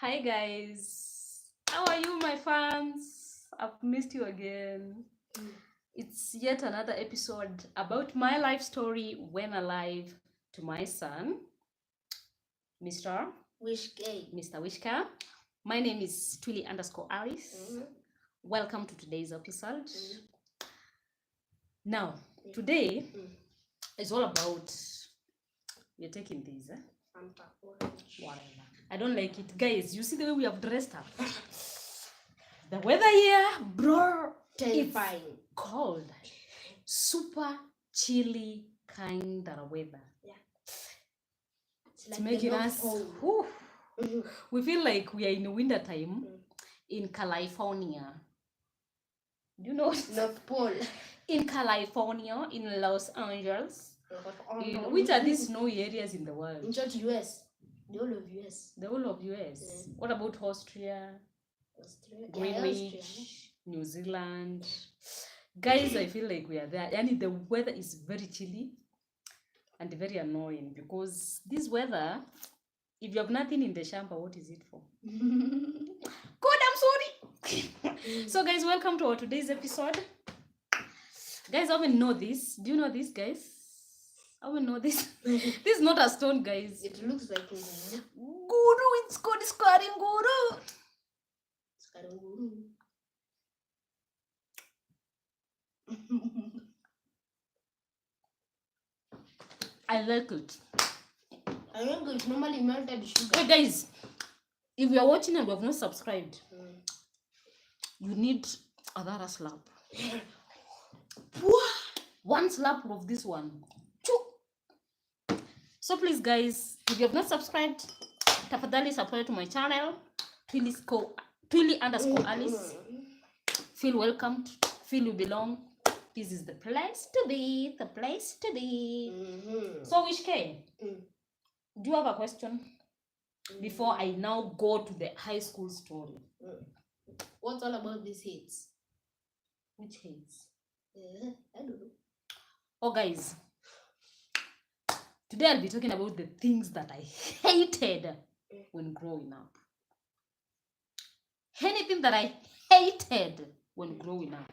Hi guys, how are you, my fans? I've missed you again. It's yet another episode about my life story when alive to my son, Mr. Wishgate. Mr. Wishka. My name is Twilly underscore Alice. Welcome to today's episode. Now, today is all about we're taking these, Fanta orange. whatever. I don't like it, guys. You see the way we have dressed up. The weather here, bro, Terrifying. cold, super chilly kind of weather. It's It's like making the North us, Pole. whew, we feel like we are in winter time in California. Do you know? North Pole. In California, in Los Angeles. Which are these snowy areas in the In world? short, US. The whole of US. The whole of US. Yeah. What about Austria, Australia. Greenwich, New Zealand? Guys, I feel like we are there. And the weather is very chilly and very annoying because this weather, if you have nothing in the shamper, what is it for? God, I'm sorry. So, guys, welcome to our today's episode. Guys, I don't know this. Do you know this, guys? I don't know this. This is not a stone, guys. It looks like a Guru, it's called squaring guru. Skaranguru. I like it. I think it's normally melted sugar. Hey, guys, if you are watching and you have not subscribed, you need another slap. One slap of this one. Choo. So please, guys, if you have not subscribed, tafadhali subscribe to my channel. Twilly underscore Alice. Feel welcomed. Feel you belong. This is the place to be. The place to be. So, Wishke, do you have a question before I now go to the high school story? What's all about these hits? Which hates? I don't know. Oh, guys, today I'll be talking about the things that I hated when growing up. Anything that I hated when growing up.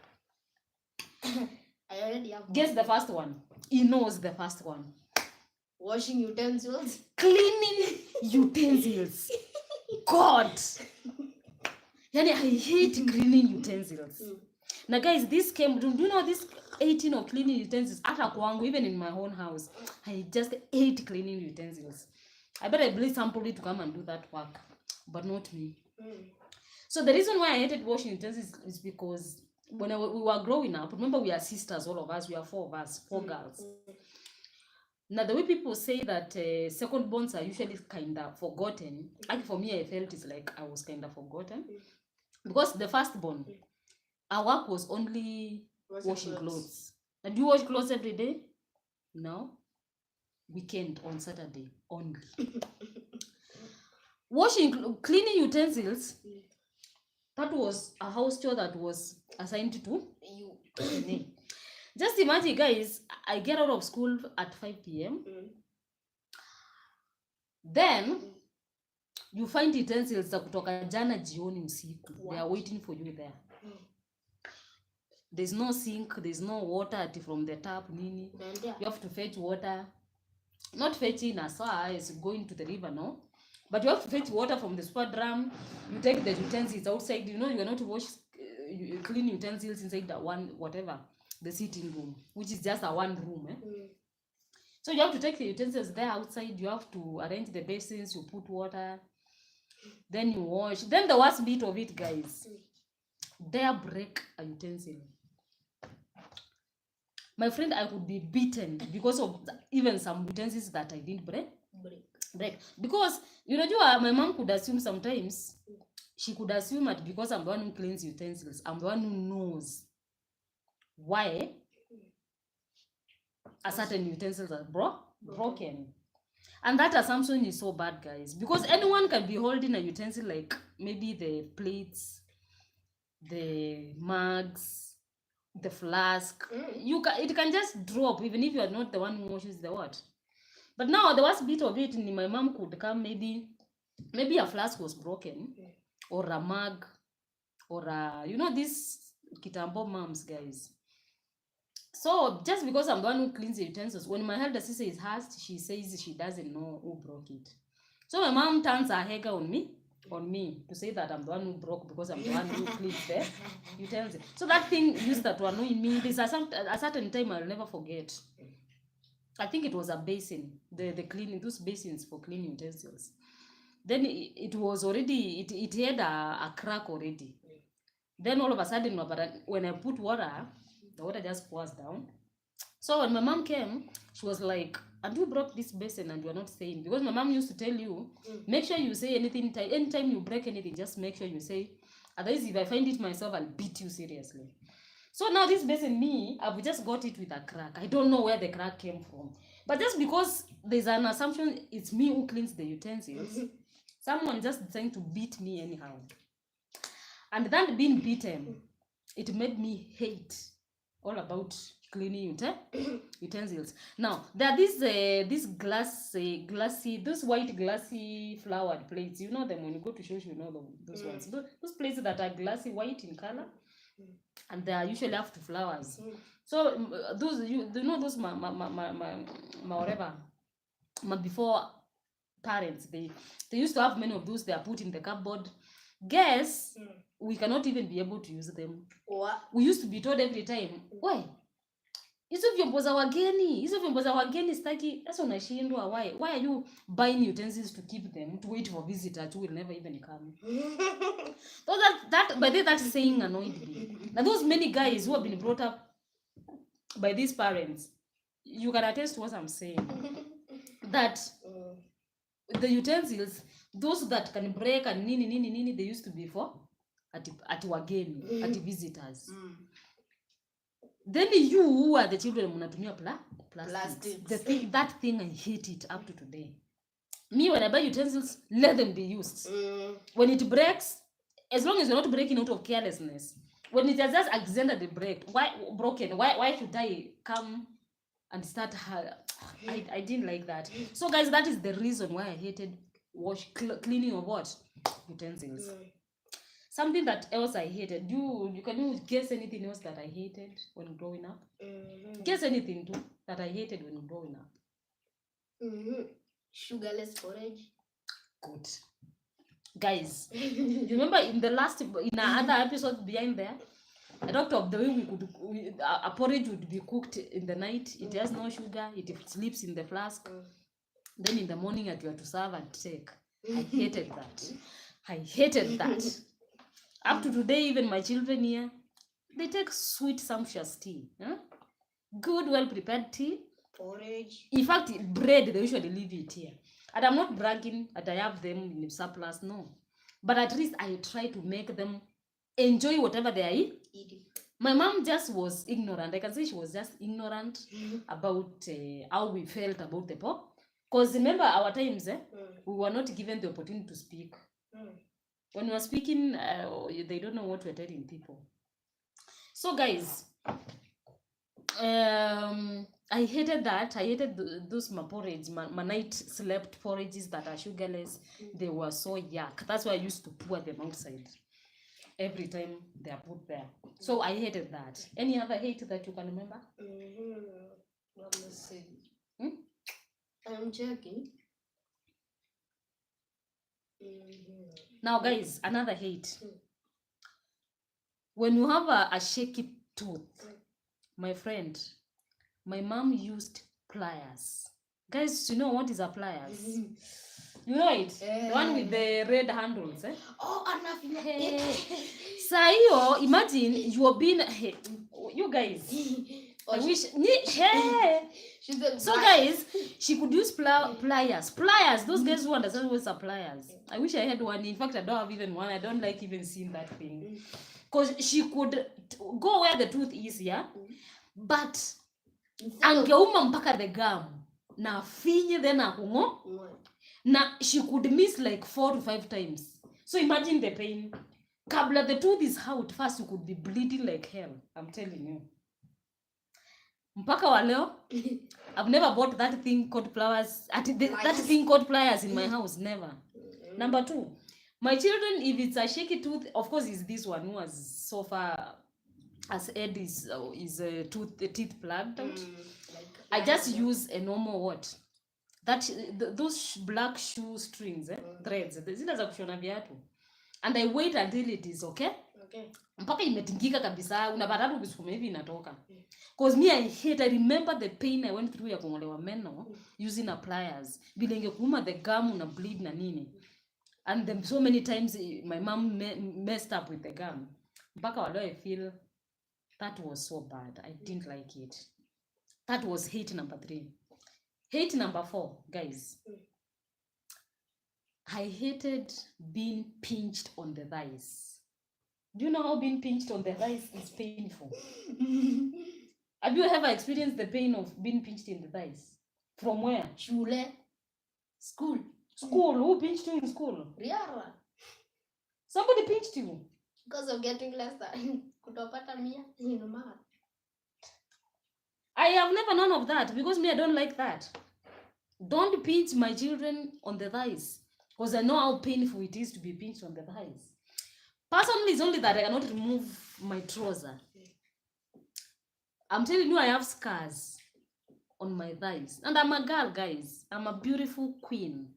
I already have. Guess the first one. He knows the first one. Washing utensils. Cleaning utensils. God. Yani, I hate cleaning utensils. Now, guys, this came. Do you know this 18 of cleaning utensils? Ata kwangu, even in my own house, I just hate cleaning utensils. I better blame somebody to come and do that work, but not me. So the reason why I hated washing utensils is because when we were growing up, remember we are sisters, all of us. We are four of us, four girls. Now, the way people say that second bonds are usually kind of forgotten, actually for me, I felt it's like I was kind of forgotten. Because the first born, our work was only washing clothes. And do you wash clothes every day? No. Weekend on Saturday only. Cleaning utensils, that was a house chore that was assigned to you. Just imagine, guys, I get out of school at 5 p.m. Then you find utensils za kutoka jana jioni usiku. They are waiting for you there. There's no sink, there's no water from the tap, nini. You have to fetch water. Not fetching as far as going to the river, no. But you have to fetch water from the super drum. You take the utensils outside. You know you are not to clean utensils inside the one, whatever, the sitting room, which is just a one room. So you have to take the utensils there outside. You have to arrange the basins. You put water. Then you wash. Then the worst bit of it, guys, dare break a utensil. My friend, I could be beaten because of even some utensils that I didn't break. Because, you know, my mom could assume sometimes, she could assume that because I'm the one who cleans utensils, I'm the one who knows why a certain utensils are broken. And that assumption is so bad, guys, because anyone can be holding a utensil, like maybe the plates, the mugs, the flask. It can just drop even if you are not the one who washes the what. But now the worst bit of it, my mom could come maybe maybe a flask was broken, or a mug, or this kitambo moms, guys. So just because I'm the one who cleans the utensils, when my elder sister is asked, she says she doesn't know who broke it. So my mom turns her hair on me to say that I'm the one who broke because I'm the one who cleans the utensils. So that thing used to annoy me. There's a certain time I'll never forget. I think it was a basin, the cleaning, those basins for cleaning utensils. Then it was already, it had a crack already. Then all of a sudden, when I put water, the water just pours down. So when my mom came, she was like, and you broke this basin and you're not saying. Because my mom used to tell you, make sure you say anything, anytime you break anything, just make sure you say. Otherwise, if I find it myself, I'll beat you seriously. So now this basin, I've just got it with a crack. I don't know where the crack came from. But just because there's an assumption it's me who cleans the utensils, someone just trying to beat me anyhow. And that being beaten, it made me hate all about cleaning utensils. Now, there are these glassy, those white glassy flowered plates. You know them when you go to church, you know those ones. Those plates that are glassy white in color, and they are usually have two flowers. So those those whatever, my before parents, they used to have many of those. They are put in the cupboard. Guess we cannot even be able to use them. What? We used to be told every time, why? Hizo vyombo za wageni staki. That's unashindwa. Why are you buying utensils to keep them, to wait for visitors who will never even come? So that saying annoyed me. Now those many guys who have been brought up by these parents, you can attest to what I'm saying. That the utensils, those that can break and nini, they used to be for at wageni, at visitors. Then you who are the children mnatumia plastics. That thing, I hate it up to today. Me, when I buy utensils, let them be used. When it breaks, as long as you're not breaking out of carelessness. When it has just accidentally broken, why should I come and start I didn't like that. So guys, that is the reason why I hated cleaning of what? Utensils. Something that else I hated. Can you guess anything else that I hated when growing up? Guess anything too that I hated when growing up. Sugarless porridge. Good. Guys, you remember in other episodes behind there, I talked of the way a porridge would be cooked in the night. It has no sugar. It sleeps in the flask. Then in the morning, you have to serve and take. I hated that. Up to today, even my children here, they take sweet, sumptuous tea. Huh? Good, well-prepared tea. Porridge. In fact, bread, they usually leave it here. And I'm not bragging that I have them in surplus, no. But at least I try to make them enjoy whatever they are eating. My mom just was ignorant. I can say she was just ignorant about how we felt about the poor. Because remember our times, we were not given the opportunity to speak. When we were speaking, they don't know what we're telling people. So guys, I hated that. I hated those porridge, my night slept porridges that are sugarless. They were so yuck. That's why I used to pour them outside every time they are put there. So I hated that. Any other hate that you can remember? Let me see. I'm checking. Now guys, another hate. When you have a shaky tooth, my friend, my mom used pliers. Guys, you know what is a pliers? You know it? The one with the red handles, eh? Oh, enough. Hey. So imagine you are being you guys. I wish so guys, she could use pliers. Those guys who understand what's pliers. I wish I had one. In fact, I don't have even one. I don't like even seeing that thing. Because she could go where the tooth is, yeah? But angeuma mpaka the gum. Na finye then akungo. Na she could miss like 4 to 5 times. So imagine the pain. Kabla the tooth is out, first you could be bleeding like hell. I'm telling you. Mpaka wa leo, I've never bought that thing called pliers. That thing called pliers in my house, never. Number 2, my children, if it's a shaky tooth, of course, is this one who has so far as Ed is teeth plugged out. I just use a normal what? Those black shoe strings, threads, zile za kushona viatu. And I wait until it is okay. Mpaka imetingika kabisa, unapata hapo ukisukuma hivi inatoka. Cause me I remember the pain I went through ya kungolewa meno using a pliers. Vile ingekuuma the gum una bleed na nini. And then so many times my mom messed up with the gum. Mpaka walo I feel that was so bad. I didn't like it. That was hate number 3. Hate number 4, guys. I hated being pinched on the thighs. Do you know how being pinched on the thighs is painful? Have you ever experienced the pain of being pinched in the thighs? From where? Shule. School. School? Who pinched you in school? Riara. Somebody pinched you? Because of getting less than kutopata 100 in math. I have never known of that because me, I don't like that. Don't pinch my children on the thighs because I know how painful it is to be pinched on the thighs. Personally, it's only that I cannot remove my trouser. I'm telling you, I have scars on my thighs. And I'm a girl, guys. I'm a beautiful queen.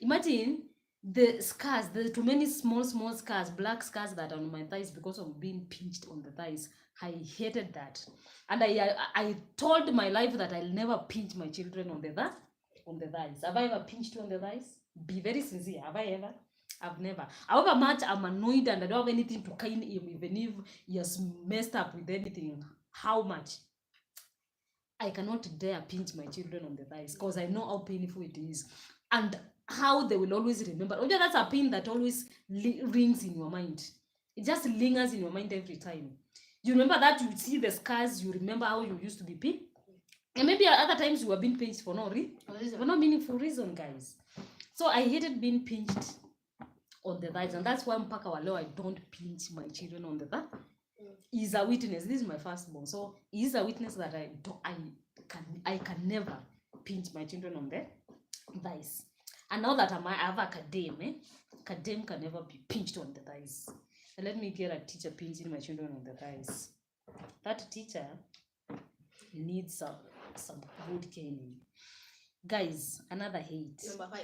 Imagine the scars, the too many small scars, black scars that are on my thighs because of being pinched on the thighs. I hated that. And I told my life that I'll never pinch my children on the thighs. Have I ever pinched you on the thighs? Be very sincere. Have I ever? I've never. However much I'm annoyed and I don't have anything to kind him, even if he has messed up with anything, how much I cannot dare pinch my children on the thighs because I know how painful it is and how they will always remember. Oh, yeah, that's a pain that always rings in your mind. It just lingers in your mind every time. You remember that, you see the scars, you remember how you used to be pinched. And maybe other times you were being pinched for no meaningful reason, guys. So I hated being pinched on the thighs, and that's why mpaka waleo I don't pinch my children on the thigh. He's a witness. This is my firstborn, so he's a witness that I can never pinch my children on the thighs. And now that I have a Kadem can never be pinched on the thighs. And let me get a teacher pinching my children on the thighs. That teacher needs some good caning. Guys, another hate. Number 5.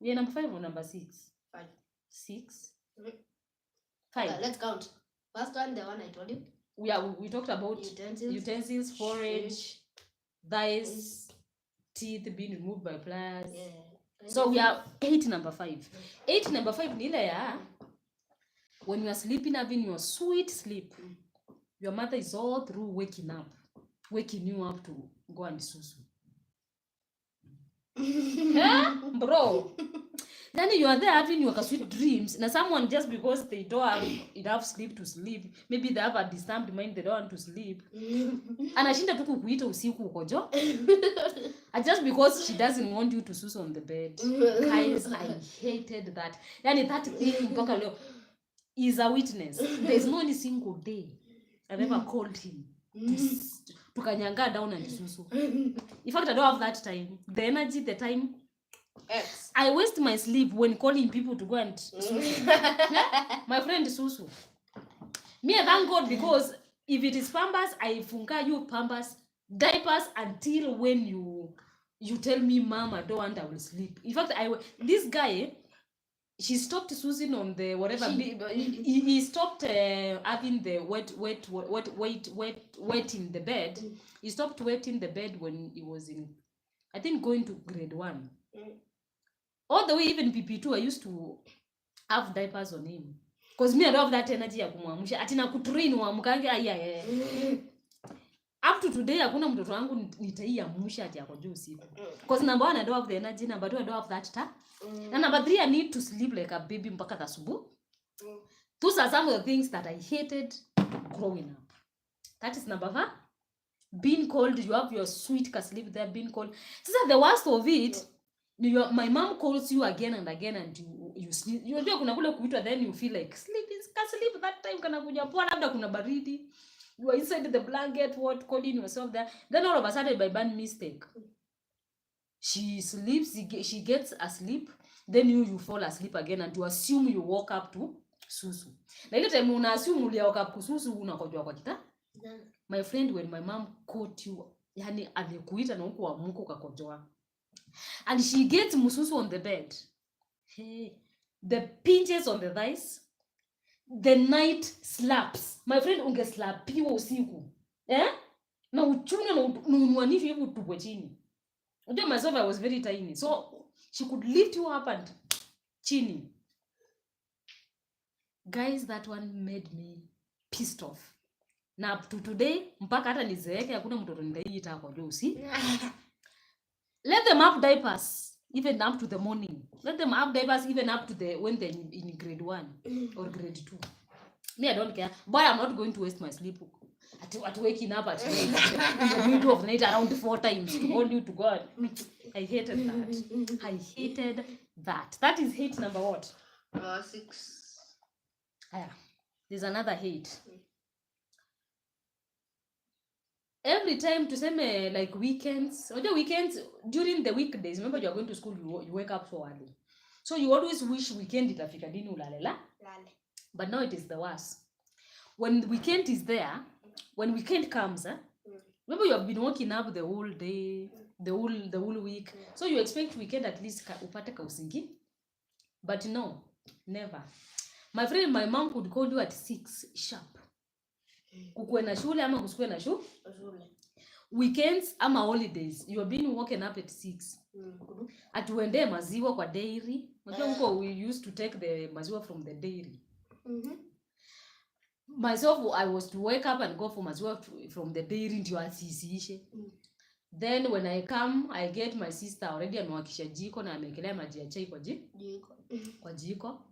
We are number 5 or number 6? 5. 6? Mm-hmm. 5. Okay, let's count. First one, the one I told you. We talked about utensils, forage, thighs, teeth being removed by pliers. Yeah. So we are 8 number 5. 8 number 5 ni ile ya when you are sleeping, having your sweet sleep, your mother is all through waking you up to go and susu. Bro. Then you are there having your sweet dreams. Now someone, just because they don't have enough sleep to sleep, maybe they have a disturbed mind, they don't want to sleep. Anashinda tu kukuita usiku ukojo. And just because she doesn't want you to susu on the bed. Guys, I hated that. Yani that thing mpaka leo is a witness. There's no any single day I've ever called him to kanyanga down and susu. In fact, I don't have that time. The energy, the time. X. I waste my sleep when calling people to go and susu. My friend susu. Me, I thank God, because if it is Pampers, I funka you Pampers, diapers until when you tell me, Mom, I don't want, I will sleep. In fact, this guy, she stopped susing on the whatever. He stopped having the wet in the bed. He stopped wetting the bed when he was in, I think, going to grade 1. All the way, even PP2, I used to have diapers on him. Because me, I don't have that energy ya kumwamusha. Ati na kutrain uamukange up to today, hakuna mtoto wangu nitaiamusha ati yako juu usiku. Because number 1, I don't have the energy. Number 2, I don't have that time. And number 3, I need to sleep like a baby mpaka asubuhi. Those are some of the things that I hated growing up. That is number 1. Being cold, you have your sweet sleep there, being cold. So the worst of it, my mom calls you again and again and you sleep. You know kuna kule kuitwa, then you feel like sleep that time kana kuja poa, labda kuna baridi. You are inside the blanket, calling yourself there. Then all of a sudden, by bad mistake, she sleeps, she gets asleep. then you fall asleep again and you assume you woke up to susu. Na ile time una assume uliwoke up kususu unakojoa kwa kitanda. My friend, when my mom caught you, yani alikuita na huko amuko ukakojoa, and she gets mususu on the bed, hey, the pinches on the thighs, the night slaps. My friend, ungeslapiwa usiku na uchune na unuanishi hivi utupwe chini. Unajua myself, I was very tiny, so she could lift you up and chini. Guys, that one made me pissed off. Na up to today, mpaka hata nizeeke hakuna mtoto nitaiita hapo juu si. Let them have diapers even up to the morning. Let them have diapers even up to the when they're in grade 1 or grade 2. Me, I don't care. Boy, I'm not going to waste my sleep at waking up at night in the middle of the night around 4 times to call you to God. I hated that. I hated that. That is hate number what? 6. There's another hate. Every time to say like weekends, or the weekends during the weekdays, remember you are going to school, you wake up so early. So you always wish weekend itafika dini ulalela. But now it is the worst. When the weekend is there, when weekend comes, remember you have been waking up the whole day, the whole week. So you expect weekend at least upate kausingi. But no, never. My friend, my mom could call you at 6 sharp. Kukue na shule ama kusikue na shule. Weekends ama holidays, you have been woken up at 6. Atuende maziwa kwa dairy. Unajua huko we used to take the maziwa from the dairy. Myself, I was to wake up and go for maziwa from the dairy ndio asisiishe. Then when I come, I get my sister already amewakisha jiko na amekelea maji ya chai kwa jiko.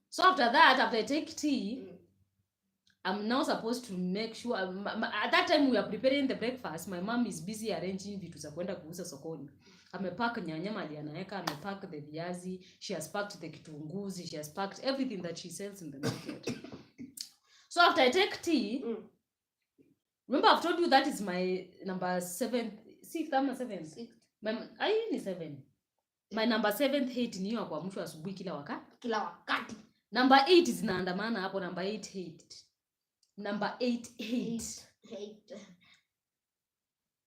So after that, after I take tea, I'm now supposed to make sure at that time we are preparing the breakfast. My mom is busy arranging vitu za kwenda kuuza sokoni. Amepack nyanya mali anaweka, amepack the viazi, she has packed the kitunguzi, she has packed everything that she sells in the market. So after I take tea, remember I've told you that is my number 7, 6 ama 7. 6. Ni 7. My number 7th hate ni kwa mtu asubuhi kila wakati. Number 8 zinaandamana hapo, number 8 hate. Number 8 hate.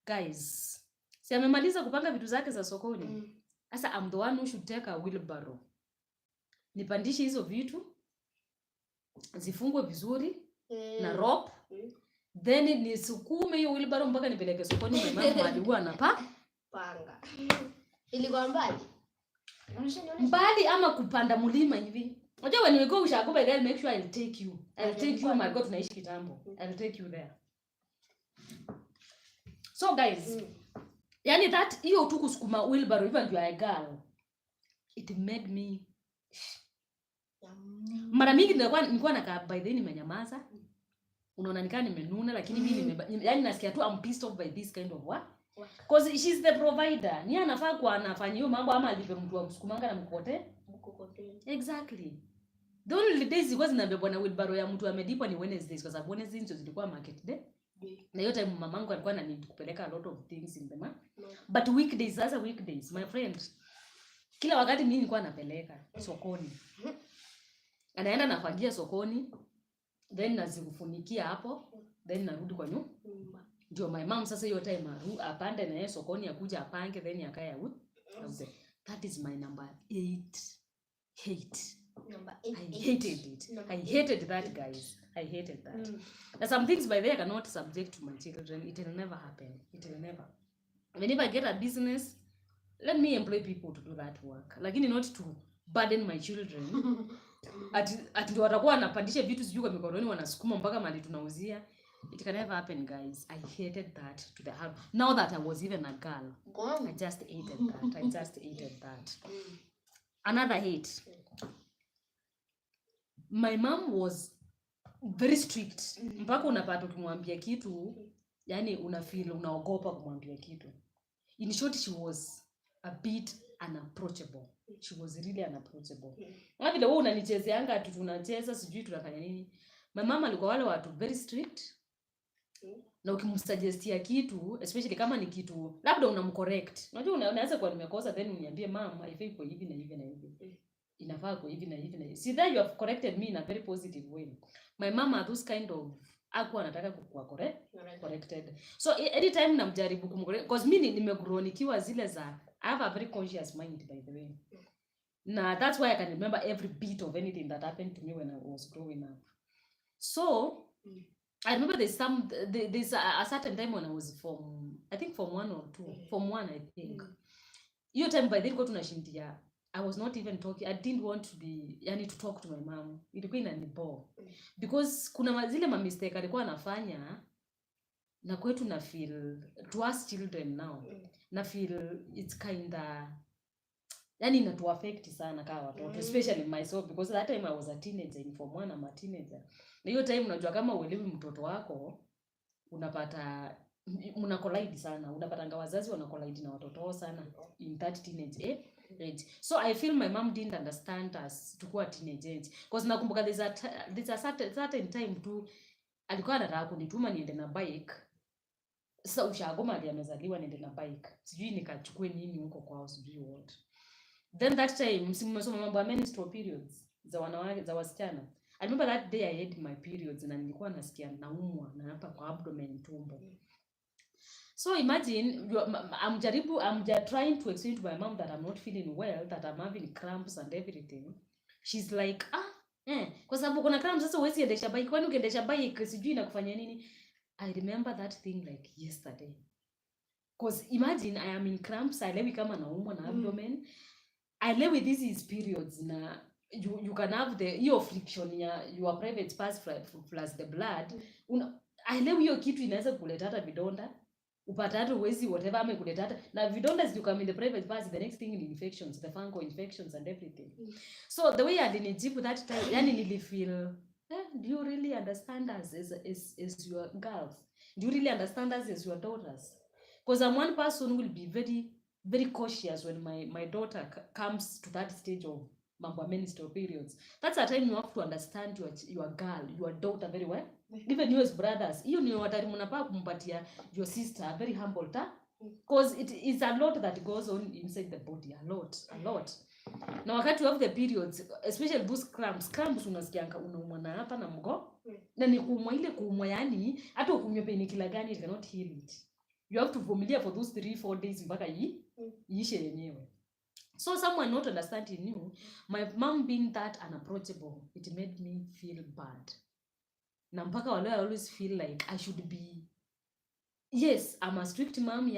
Guys, si amemaliza kupanga vitu zake za sokoni. Sasa I'm the one who should take a wheelbarrow. Nipandishe hizo vitu, zifungwe vizuri na rope. Then nisukume hiyo wheelbarrow mpaka nipeleke sokoni. Mama alikuwa anapanga. Ilikuwa mbali ama kupanda mlima hivi. Unajua when we go ushagoba girl, make sure I'll take you. My God, tunaishi kitambo. I'll take you there. So guys, yani that hiyo tu kusukuma wheelbarrow even you are a girl, it made me mara mingi nilikuwa nakaa by then nimenyamaza. Unaona nikaa nimenuna, lakini mimi yani nasikia tu I'm pissed off by this kind of work. Because she's the provider. Ni anafaa kwa anafanya hiyo mambo ama alipe mtu wa kusukumanga na mkokote. Exactly. The only days zilikuwa zinabebwa na wheelbarrow ya mtu amedipwa ni Wednesdays, kwa sababu Wednesdays ndio zilikuwa market day. Na hiyo time mamangu alikuwa ananid kupeleka a lot of things in the market. But weekdays, as a weekdays, my friend, kila wakati mimi nilikuwa napeleka sokoni. Anaenda nafagia sokoni, then nazikufunikia hapo, then narudi kwa nyumba. Ndio my mom sasa hiyo time apande na yeye sokoni akuja apange, then yakaya that is my number 8 hate. Number 8. I hated it. I hated that, guys. I hated that. There's some things by there I cannot subject to my children. It will never happen. It will never. Whenever I get a business, let me employ people to do that work. Lakini not to burden my children. Ati ndio watakuwa wanapandisha vitu sijui kwa mikononi wanasukuma mpaka mali tunauzia. It can never happen, guys. I hated that to the heart. Now that I was even a girl, I just hated that. Another hate. My mom was very strict. Mpaka unapata ukimwambia kitu, yani unafeel unaogopa kumwambia kitu. In short, she was a bit unapproachable. She was really unapproachable. Wapi leo unanichezeanga atu tunacheza sijui tunafanya nini. My mama alikuwa wale watu very strict. Na ukimsuggestia kitu, especially kama ni kitu labda unamcorrect. Unajua unaweza kuwa nimekosa then uniambie mama haifai kwa hivi na hivi na hivi. Inafaa kwa hivi na hivi na hivi. See that you have corrected me in a very positive way. My mama those kind of hakuwa anataka kuwa corrected. So anytime namjaribu kumcorrect because mimi nimegrow nikiwa zile za I have a very conscious mind by the way. Na that's why I can remember every bit of anything that happened to me when I was growing up. So I remember there's a certain time when I was I think form 1 or 2. Form 1 I think. Hiyo time by then tunashindia I was not even talking. I didn't want to be to talk to my mom. Ilikuwa inanibore. Because kuna zile mistake alikuwa anafanya na kwetu na feel to us children now. Na feel it's kinda inatu affect sana kama watoto, especially myself because that time I was a teenager in form 1. I'm a teenager. Na hiyo time unajua kama uelewi mtoto wako unapata mna collide sana, unapata wazazi wana collide na watoto wao sana in that teenage age. So I feel my mom didn't understand us tukua teenage age because nakumbuka there's a certain time tu alikuwa anataka kunituma niende na bike. Sasa ushagoma hadi amezaliwa niende na bike, sijui nikachukue nini huko kwao sijui what. Then that time msimesoma mambo ya menstrual periods za wanawake za wasichana. I remember that day I had my periods na nilikuwa nasikia naumwa na hapa kwa abdomen tumbo. So imagine I'm trying to explain to my mom that I'm not feeling well, that I'm having cramps and everything. She's like, kwa sababu kuna cramps sasa huwezi endesha bike. Kwani ukiendesha bike sijui inakufanya nini? I remember that thing like yesterday. Because imagine I am in cramps, I lewi kama naumwa na abdomen. I live with these periods na you can have your friction ya your private parts plus the blood. I live hiyo kitu inaweza kuleta hata vidonda. Upata hata uwezi whatever amekuleta hata na vidonda you come in the private parts, the next thing in infections, the fungal infections and everything. So the way I didn't that time nili feel do you really understand us as your girls? Do you really understand us as your daughters? Because I'm one person who will be very very cautious when my daughter comes to that stage of menstrual periods. That's a time you have to understand your girl, your daughter very well. Even you as brothers, hiyo ni watari mnapaa kumpatia your sister very humble because it is a lot that goes on inside the body, a lot. Na wakati you have the periods, especially those cramps unasikianga unaumwa na hapa na mgo na ni kuumwa ile kuumwa hata ukunywe painkiller gani it cannot heal it. You have to vumilia for those 3-4 days mpaka iishe yenyewe. So someone not understanding you, my mom being that unapproachable, it made me feel bad. Na mpaka wale I always feel like I should be, yes, I'm a strict mom,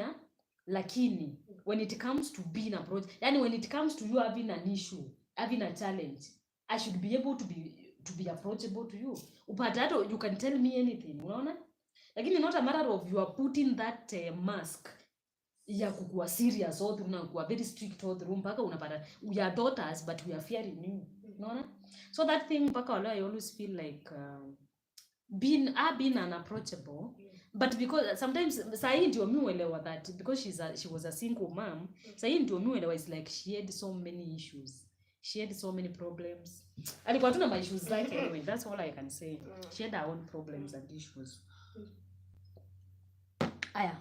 lakini when it comes to being approached, when it comes to you having an issue, having a challenge, I should be able to be approachable to you. Upatato, you can tell me anything, unaona? Lakini not a matter of you are putting that mask ya kukuwa serious all through na kuwa very strict all through mpaka unapata we are daughters but we are fearing you. Unaona? So that thing mpaka wala I always feel like being unapproachable. But because sometimes sahi ndio mimi uelewa that because she was a single mom, sahi ndio mimi uelewa is like she had so many issues. She had so many problems. Alikuwa tu na issues zake anyway. That's all I can say. She had her own problems and issues. Aya.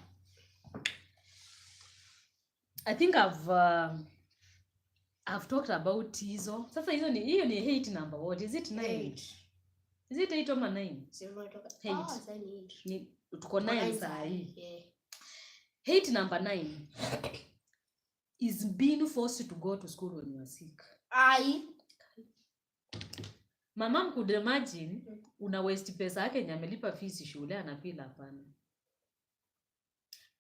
I think I've talked about hizo. Sasa hiyo ni hate number. What is it 9? Is it 8 or 9? Hate. Tuko 9 sahi. Hate number 9 is being forced to go to school when you are sick. My mom could imagine una waste pesa yake nyamelipa fees shule anapila hapana.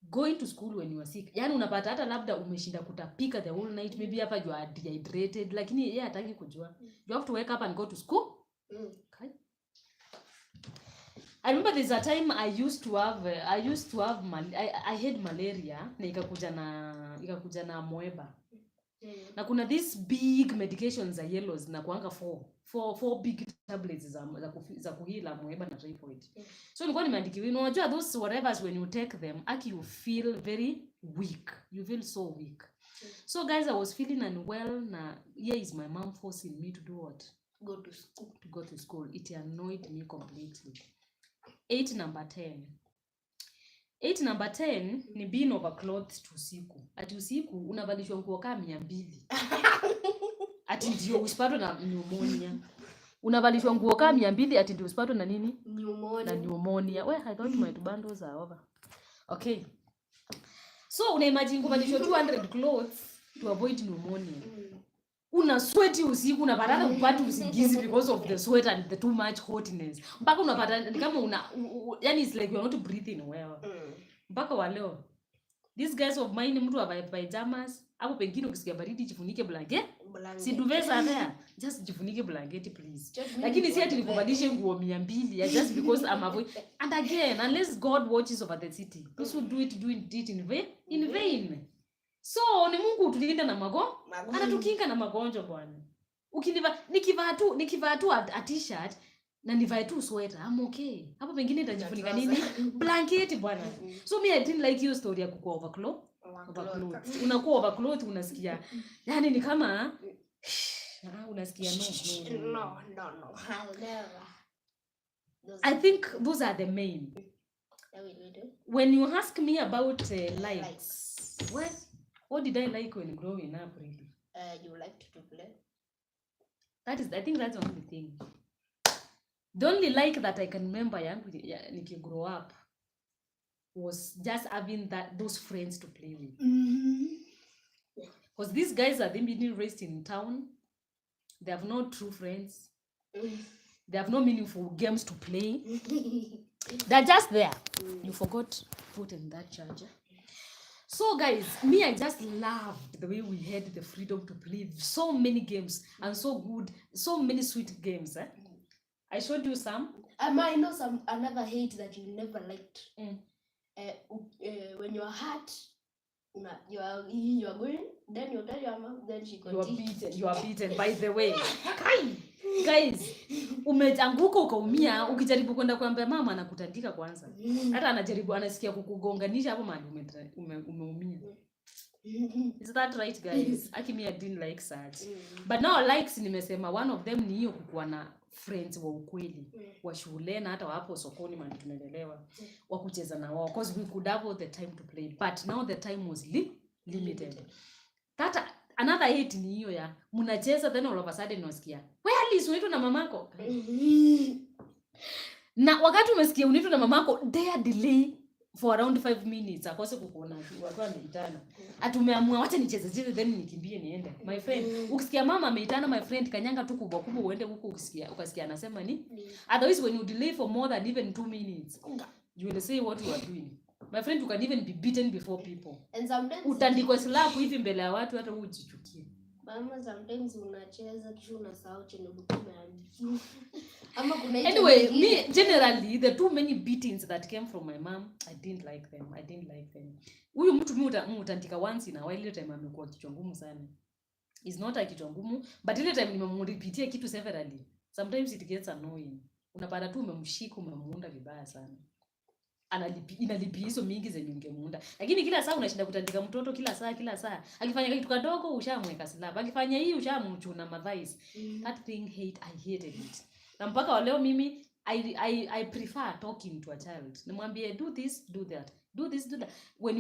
Going to school when you are sick. Unapata hata labda umeshinda kutapika the whole night, maybe hapa you are dehydrated, lakini yeye hataki kujua. You have to wake up and go to school. Okay. I remember there's a time I had malaria na ikakuja na amoeba. Na kuna these big medications za yellows na kuanga 4 big tablets za kuhila amoeba na typhoid. So nilikuwa nimeandikiwa, unajua those whatevers when you take them, you feel very weak. You feel so weak. So guys, I was feeling unwell na here is my mom forcing me to do what? Go to school. To go to school. It annoyed me completely. 8 number 10. 8 number 10 ni being overclothed usiku. Ati usiku unavalishwa nguo kama 200. Ati ndio usipatwe na pneumonia. Unavalishwa nguo kama 200 ati ndio usipatwe na nini? Pneumonia. Well, I thought my bundles are over. Okay. So unaimagine kuvalishwa 200 clothes to avoid pneumonia. Una sweaty usiku, unapata kupata usingizi because of the sweat and the too much hotness. Mpaka unapata kama yani it's like you're not breathing well. Mpaka wa leo these guys of mine, mtu wa pajamas hapo, pengine ukisikia baridi jifunike blanket. Si duvesa there, just jifunike blanket please. Lakini si ati nikubadilishe nguo 200 just because I'm avoid. And again, unless God watches over the city, those who do it in vain. So ni Mungu utulinda na anatukinga na magonjwa bwana. Nikivaa tu a t-shirt na nivae tu sweater, I'm okay. Hapo pengine nitajifunika nini? Blanket bwana. So me I didn't like your story ya kukuwa overclothed. Unakuwa overclothed unasikia. Yani ni kama unasikia no. I'll never. I think those are the main. When you ask me about likes, what did I like when growing up really? You liked to play. I think that's one of the thing. The only like that I can remember when grow up was just having those friends to play with. Because these guys are being raised in town. They have no true friends. They have no meaningful games to play. They're just there. You forgot to put in that charger. So guys, me, I just loved the way we had the freedom to play so many games and so many sweet games. I showed you some. I know another hate that you never liked. When you're hurt, you are going, then you tell your mom, then she continues. You are beaten. By the way. Guys, umeanguka ukaumia, ukijaribu kwenda kuambia mama anakutandika kwanza. Hata anasikia kukugonganisha hapo mahali umeumia. Is that right guys? Akimi I didn't like such. But now likes nimesema one of them ni hiyo kukuwa na friends wa ukweli wa shule na hata wapo sokoni mahali tunaelewa wa kucheza na wao, because we could have all the time to play, but now the time was limited. Another hate ni hiyo ya mnacheza then all of a sudden unasikia wewe Alice unaitwa na mamako. Na wakati umesikia unaitwa na mamako, they delay for around 5 minutes akose kukuona watu wameitana. Atumeamua wacha nicheze then nikimbie niende. My friend, ukisikia mama ameitana my friend, kanyanga tu kubwa uende huko ukasikia anasema ni. Otherwise when you delay for more than even 2 minutes, you will say what you are doing. My friend, you can even be beaten before people. And sometimes utandikwa slap hivi mbele ya watu hata ujichukie. Mama, sometimes unacheza kisha unasahau chenye umeandikiwa. Ama kuna anyway, me generally the too many beatings that came from my mom, I didn't like them. Huyu mtu utandika once in a while, ile time amekuwa kichwa ngumu sana. Is not a kichwa ngumu, but ile time nimemrepeatia kitu severally, sometimes it gets annoying. Unapata tu umemshika umemuunda vibaya sana. Inalipi hizo mingi zenye ungemuunda. Lakini kila saa unashinda kutandika mtoto kila saa. Akifanya kitu kadogo ushamweka slap. Akifanya hii ushamchuna madhais. That thing I hated it. Na mpaka leo mimi I prefer talking to a child. Nimwambie do this, do that. Do this, do that. When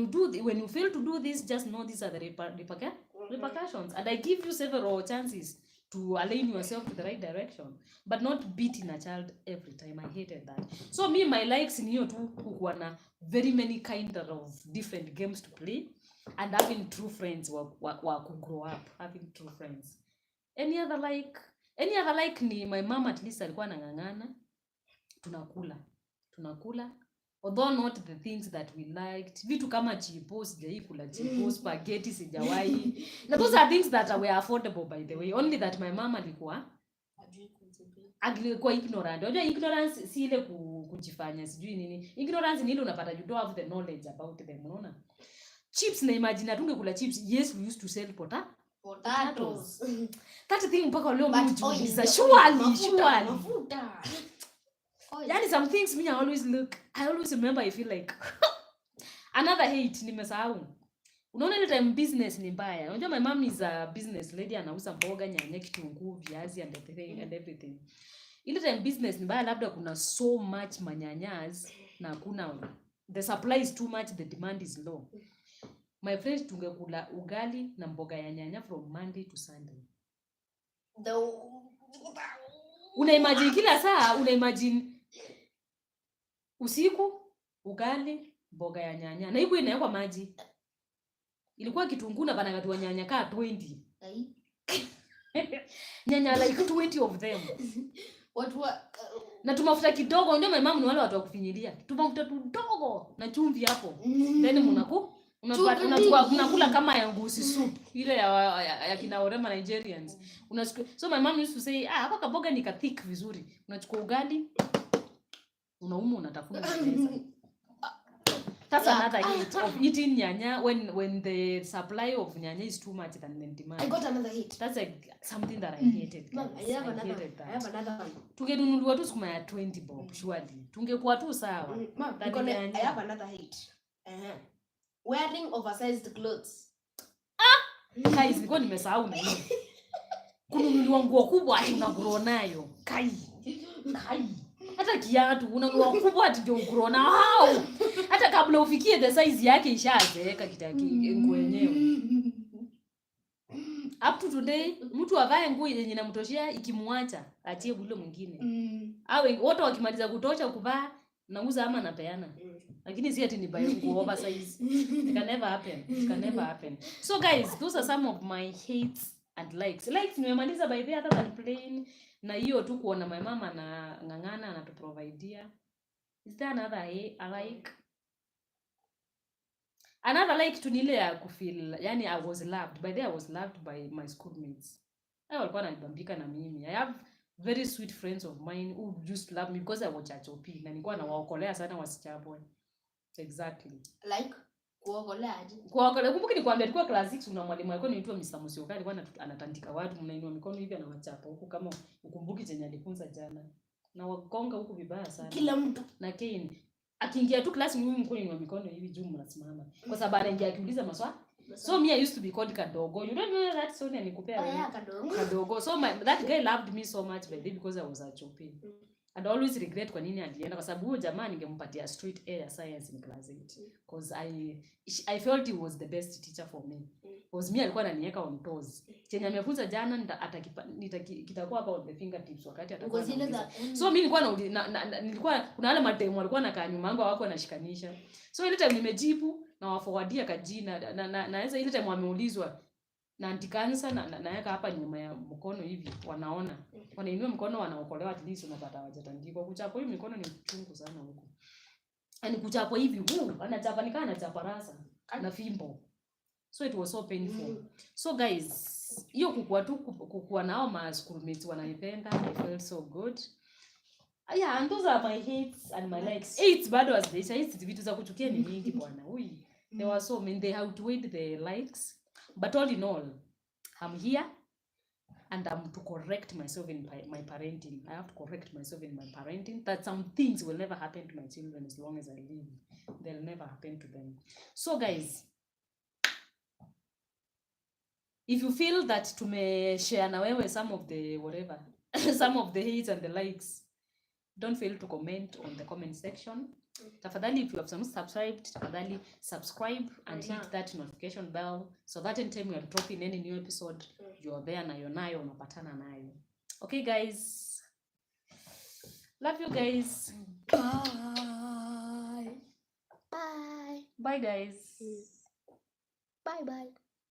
you fail to do this, just know these are the repercussions. And I give you several chances to align yourself to the right direction, but not beating a child every time. I hated that. So me, my likes in here too, kukuwa na very many kind of different games to play, and having true friends wa grow up, having true friends. Any other like ni my mom at least alikuwa anangangana, tunakula. Although not the things that we liked. Vitu kama chipo, sijai kula chipo, spaghetti sijawai. Na those are things that were affordable by the way. Only that my mama alikuwa ignorant. Unajua ignorance si ile kujifanya sijui nini. Ignorance ni ile unapata you don't have the knowledge about them, unaona? Chips na imagine tungekula chips. Yes, we used to sell potatoes. That thing mpaka leo mimi hujiuliza surely. Mafuta. Yani some things me I always remember, I feel like another hate nimesahau. Unaona ile time business ni mbaya. Unajua my mom is a business lady, anauza mboga, nyanya, kitunguu, viazi and everything. Ile time business ni mbaya, labda kuna so much manyanyas na kuna The supply is too much, the demand is low. My friends, tungekula ugali na mboga ya nyanya from Monday to Sunday. Unaimagine kila saa, unaimagine usiku ugali mboga ya nyanya na iko inawekwa maji. Ilikuwa kitunguu na bana watu nyanya kaa 20. Nyanya like 20 of them. Watu na tumafuta kidogo, ndio my mom ni wale watu wa kufinyilia. Tumafuta kidogo na chumvi hapo. Then unakula kama ya ngusi soup ile ya kina Orema Nigerians. So my mom used to say, hapa kaboga ni thick vizuri. Unachukua ugali, unauma unatafuna meza. That's another hate of eating nyanya when the supply of nyanya is too much than the demand. I got another hate. That's something that I hated. Mom, I have another one. Tungenunuliwa tu sukuma ya 20 bob surely. Tungekuwa tu sawa. Mom, I have another hate. Wearing oversized clothes. Guys, nilikuwa nimesahau na hiyo. Kununuliwa nguo kubwa ati unagrow nayo. Kai. Hata kiatu unakuwa kubwa ati ndio ugrow na hao. Hata kabla ufikie the size yake ishazeeka kitaki nguo yenyewe. Up to today mtu avae nguo yenye inamtoshia ikimwacha atie bule mwingine. Wote wakimaliza kutosha kuvaa nauza ama napeana. Lakini si ati ni buy nguo oversize. It can never happen. It can never happen. So guys, those are some of my hates and likes. Likes nimemaliza by the other than plain. Na hiyo tu kuona my mama na ngangana anatuprovidea. Is there another like? Another like to nile ya kufeel, yani I was loved. By the way, I was loved by my schoolmates. Walikuwa wananibambika na mimi. I have very sweet friends of mine who just love me because I was HOP. Na nilikuwa nawaokolea sana wasichapwe. Exactly. Like kuokolea aje? Kuokolea. Kumbuki nikwambia tulikuwa class 6 una mwalimu alikuwa anaitwa Mr. Musioka, alikuwa anatandika watu mnainua mikono hivi anawachapa huko kama ukumbuki chenye alifunza jana. Na wagonga huko vibaya sana. Kila mtu. Na Kane akiingia tu class mimi mkono inua mikono hivi juu mnasimama. Kwa sababu anaingia akiuliza maswali. So me I used to be called Kadogo. You don't know that Sonia nikupea wewe. Kadogo. So that guy loved me so much because I was HOP. And I always regret kwa nini alienda kwa sababu huyo jamaa ningempatia straight A ya science in class 8 because I felt he was the best teacher for me. Because me alikuwa ananiweka on toes. Chenye amefunza jana kitakuwa hapa on the fingertips wakati atakuwa. So mimi nilikuwa kuna wale mademo walikuwa nakaa nyuma yangu wako wanashikanisha. So ile time nimejibu na waforwardia kajina naweza ile time wameulizwa na anti-cancer naweka hapa nyuma ya mkono hivi wanaona. Wanainua mkono wanaokolewa at least unapata hawajatandikwa. Kuchapa hivi mikono ni chungu sana huko. Yaani kuchapa hivi anachapa nikana anachapa rasa na fimbo. So it was so painful. So guys, hiyo kukua nao ma schoolmates wananipenda. I felt so good. Yeah, and those are my hates and my likes. Hates bado as they say, vitu za kuchukia ni mingi bwana. There were so many, they outweighed the likes. But all in all, I'm here and I'm to correct myself in my parenting. I have to correct myself in my parenting. That some things will never happen to my children as long as I live. They'll never happen to them. So guys, if you feel that to me share na wewe some of the whatever, some of the hates and the likes, don't fail to comment on the comment section. Tafadhali, if you have subscribed, tafadhali subscribe and hit that notification bell so that anytime we are dropping any new episode, you're there na yonayo unapatana nayo. Okay guys, love you guys. Bye guys. Bye.